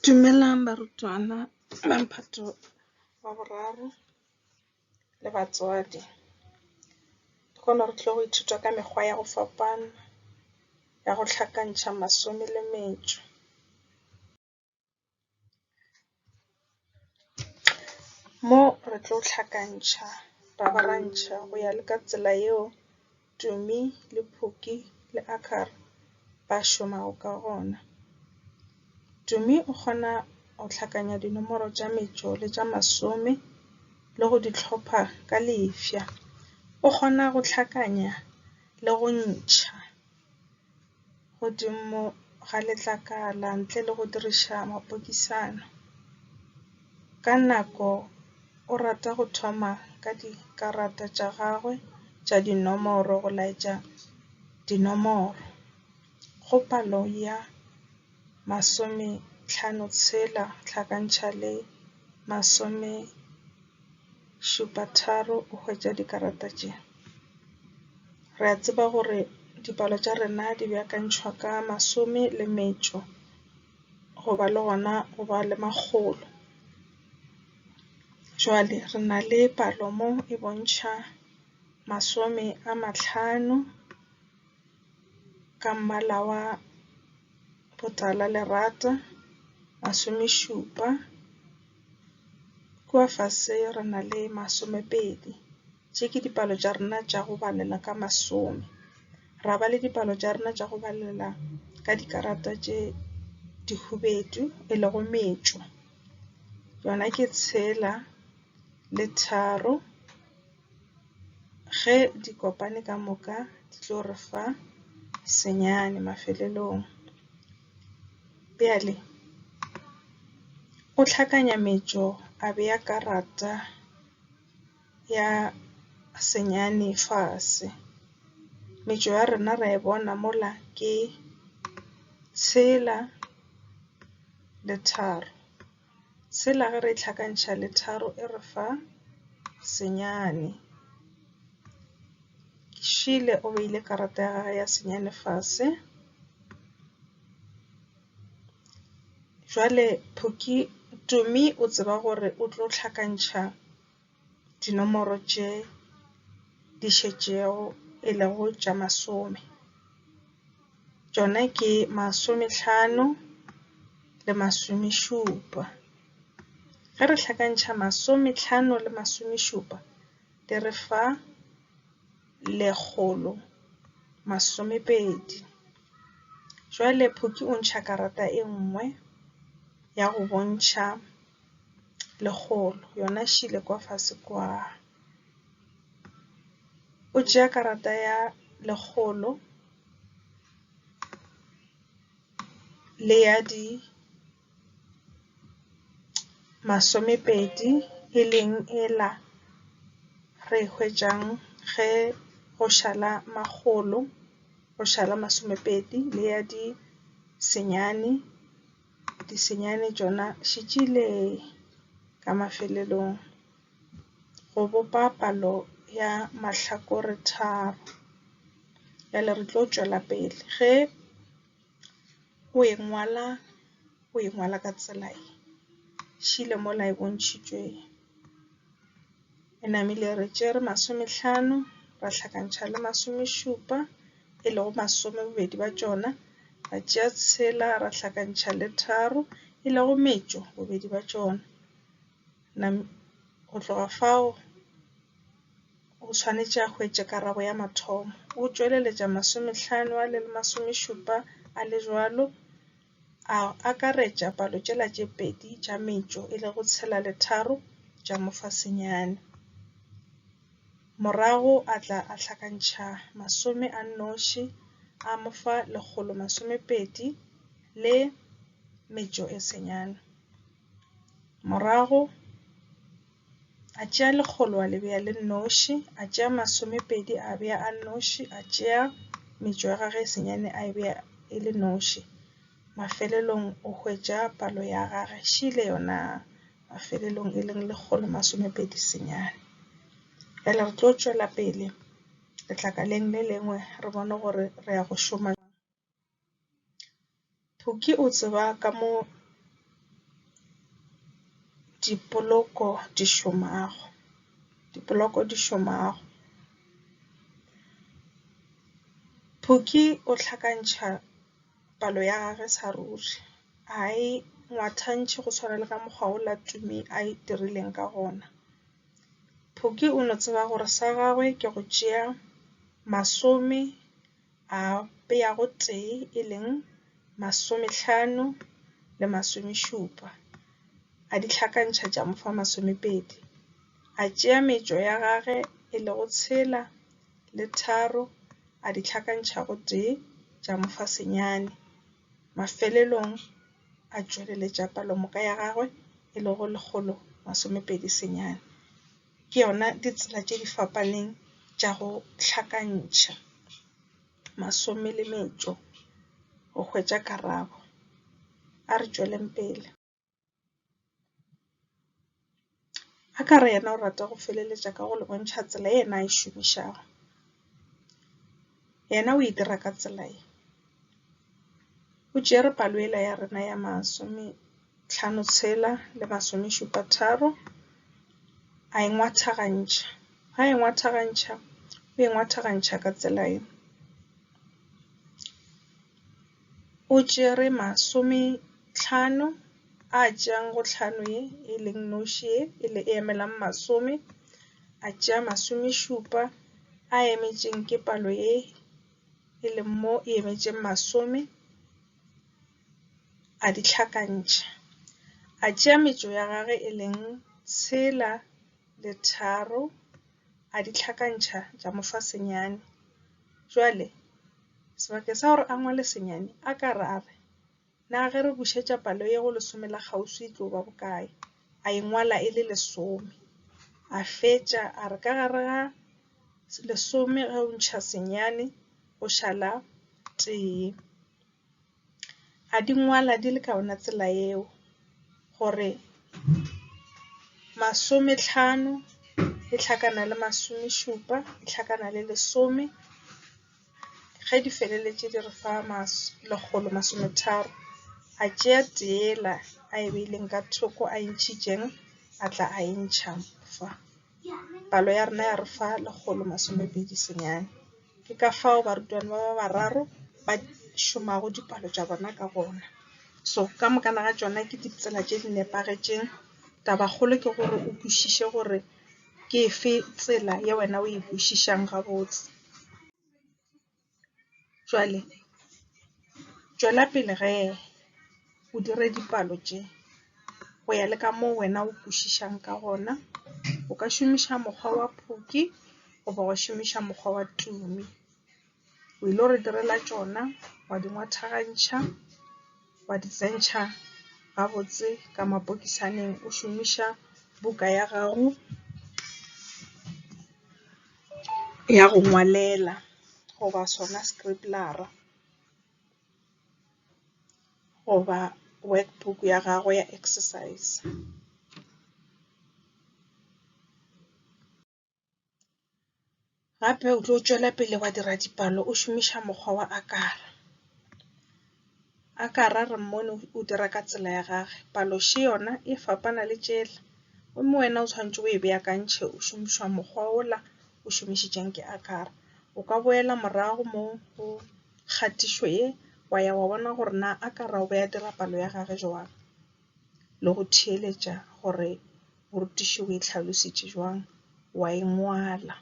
Dumelang barutwana ba Mphato wa boraro le batswadi. Ke gona re tlo go ithuta ka mekgwa ya go fapana ya go tlhakantšha masome le metšo. Mo re tlo tlhakantšha ra ba rantšha go ya le ka tsela yeo Tumi le Phuki le Akar ba šomago ka gona. Tumi o kgona go tlhakanya dinomoro tša metšo le tša masome le go di tlhopha ka lefša. O kgona go tlhakanya le go ntšha godimo ga letlakala ntle le go diriša mapokisana. Ka nako o rata go thoma ka dikarata tša gagwe tša dinomoro go laetša dinomoro. Go palo ya 56 tlhakantšha le 73 o hwetša dikarata tše. Re a tseba gore dipalo tša rena di beakantšhwa ka masome le metšo go ba le gona go ba le makgolo. Jwale re na le palo mo e bontšha 50 ka mmala wa botala lerata, 70 kua fase re na le 20. Tše ke dipalo tša rena tša go balela ka masome. Ra ba le dipalo tša rena tša go balela ka dikarata tše dihubedu e le go metšo. Yona ke 6 le 3. Ge di kopane ka moka di tlo re fa senyane mafelelong. Bjale o tlhakanya metšo a bea karata ya senyane fase. Metšo ya rena ra e bona mola ke 6 le 3. 6 ge re tlhakantšha le 3 e re fa senyane. Šile o beile karata ya gagwe ya senyane fase. Jwale Tumi o tseba gore o tlo tlhakantšha dinomoro tše di šetšego e lego tša masome. Tšona ke 50 le 70. Ge re tlhakantšha 50 le 70 di re fa 120. Jwale Phuki o ntšha karata e nngwe ya go bontšha 100. Yona šile kwa fase kwa. O tšea karata ya 100 le ya di 20 e leng ela re hwetšang ge go šala 100 go šala 20 le ya di senyane. Di senyane tšona šitšile ka mafelelong go bopa palo ya mahlakore 3. Bjale re tlo tšwela pele. Ge o e ngwala ka tsela e. Šile mola e bontšhitšwe. E namile re tšere 50 ra tlhakantšha le 70 e lego 20 ba tšona. Ra tšea 6 ra tlhakantšha le 3 e lego metšo 2 ba tšona. Go tloga fao o swanetše a hwetše karabo ya mathomo. O tšweleletša 50 a le 70 a le jwalo. A akaretša palo tšela tše pedi tša metšo e lego 6 le 3 tša mofa senyane. Morago a tla a tlhakantšha masome a nnoši a mofa 120 le metšo e senyane. Morago a tšea 100 a le bea le nnoši, a tšea 20 a bea a nnoši, a tšea metšo ya gagwe e senyane a e bea e le nnoši. Mafelelong o hwetša palo ya gagwe šile yona mafelelong e leng 120 senyane. Bjale re tlo tšwela pele letlakaleng le lengwe re bone gore re ya go šoma. Phuki o tseba ka mo dipoloko di šomago. Phouke o hlakantšha palo ya gagwe sa ruri, a e ngwathantše go tshwana le ka mokgwa o la Tumi a e dirileng ka gona. Phouke o no tseba gore sa gagwe ke go tšea 10 a beya go tee e leng 50 le 70, a di hlakantšha tša mo fa 20. A tšea metšo ya gagwe e le go 6 le 3 a di hlakantšha go tee tša mo fa senyane. Mafelelong a tšweleletša palomoka ya gagwe e le go 129. Ke yona ditsela tše di fapaneng tša go hlakantšha masome le metšo go hwetša karabo. A re tšweleng pele. A ka re yena o rata go feleletša ka go le bontšha tsela e yena a e šomišago. Yena o e dira ka tsela ye. O tšere palo ela ya rena ya 56 le 73 a e ngwathagantša. Ha e ngwathagantša, o e ngwathagantša ka tsela ye. O tšere 50 a tšeang go 5 ye e leng noši ye e le emelang 10, a tšea 70 a emetšeng ke palo ye e leng mo e emetšeng 10, a di hlakantša. A tšea metšo ya gagwe e leng 6 le 3 a di hlakantša tša mo fa senyane. Jwale sebakeng sa gore a ngwale senyane, a ka re a re na ge re bušetša palo ye go 10 la kgauswi e tlo ba bokae, a e ngwala e le 10, a fetša a re ka gare ga 10 ge o ntšha senyane o šala tee. A di ngwala di le ka ona tsela yeo gore 50 e hlakana le 70 e hlakana le 10, ge di feleletše di re fa 130. A tšea teela a e beileng ka thoko a ntšhitšeng a tla a e ntšha fa. Palo ya rena ya re fa 120 senyane. Ke ka fao barutwana ba bararo ba šomago dipalo tša bona ka gona. So ka mokana ga tšona ke ditsela tše di nepagetšeng. Tabakgolo ke gore o kwešiše gore ke efe tsela ye wena o e kwešišang gabotse. Jwale tšwela pele ge o dire dipalo tše go ya le ka moo wena o kwešišang ka gona. O ka šomiša mokgwa wa Phouke goba wa šomiša mokgwa wa Tumi. O ile re direla tšona, wa di ngwathagantša, wa di tsentšha gabotse ka mapokisaneng o šomiša buka ya gago ya go ngwalela goba sona scribbler goba workbook ya gago ya exercise. Gape o tlo tšwela pele wa dira dipalo o šomiša mokgwa wa akara. Akara re mmone o dira ka tsela ya gage. Palo še yona e fapana le tšela. O mo wena o tshwantše o e beakantšhe o šomiša mokgwa ola o šomišitšeng ke akara. O ka boela morago mo go kgatišo ye wa ya wa bona gore na akara o be a dira palo ya gage jwang, le go theeletša gore borutiši o e hlalošitše jwang, wa e ngwala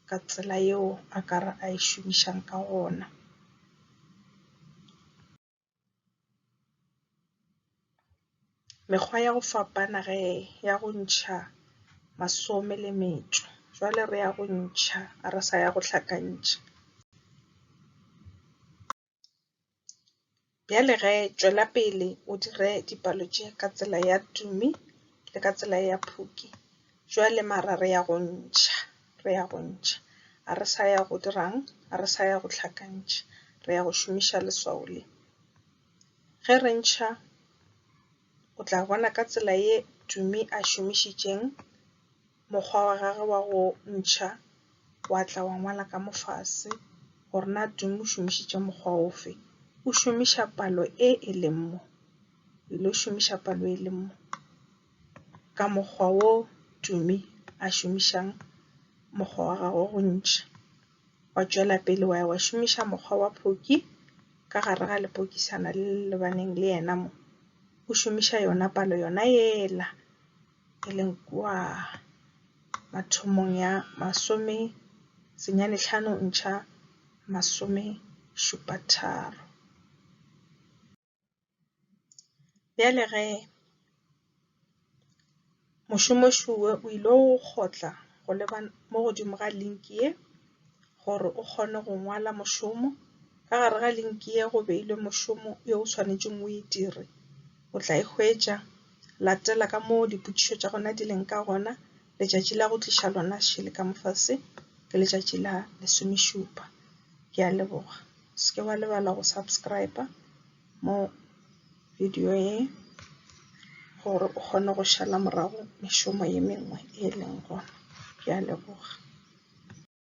ka tsela yeo akara a e šomišang ka gona. Mekgwa ya go fapana ge ya go ntšha masome le metšo. Jwale re ya go ntšha a re sa ya go hlakantša. Bjale ge tšwela pele o dire dipalo tše ka tsela ya Tumi le ka tsela ya Phouke. Jwale mara re ya go ntšha, a re sa ya go dirang, a re sa ya go hlakantša, re ya go šomiša leswao le. Ge re ntšha o tla bona ka tsela ye Tumi a šomišitšeng mokgwa wa gagwe wa go ntšha, wa tla wa ngwala ka mofase gore na Tumi o šomišitše mokgwa ofe. O šomiša palo e leng mo, o ile o šomiša palo e leng mo. ka mokgwa wo Tumi a šomišang mokgwa wa gagwe go ntšha. Wa tšwela pele wa šomiša mokgwa wa Phokhi ka gare ga lepokisana le lebaneng le yena mo. O šomiša yona palo yona yela e leng kua mathomong ya 95-63. Bjale ge mošomo šuwe o ile go kgotla go leba mo godimo ga link ye gore o kgone go ngwala mošomo. Ka gare ga link ye go beilwe mošomo yo o swanetšeng o e dire. O tla e hwetša, latela ka moo dipotšišo tša gona di leng ka gona. Letšatši la go tliša lona šele ka mofase ke letšatši la 17. Ke a leboga. Se ke wa lebala go subscribe mo video ye gore o kgone go šala morago mešomo ye mengwe e leng gona. Ke a leboga.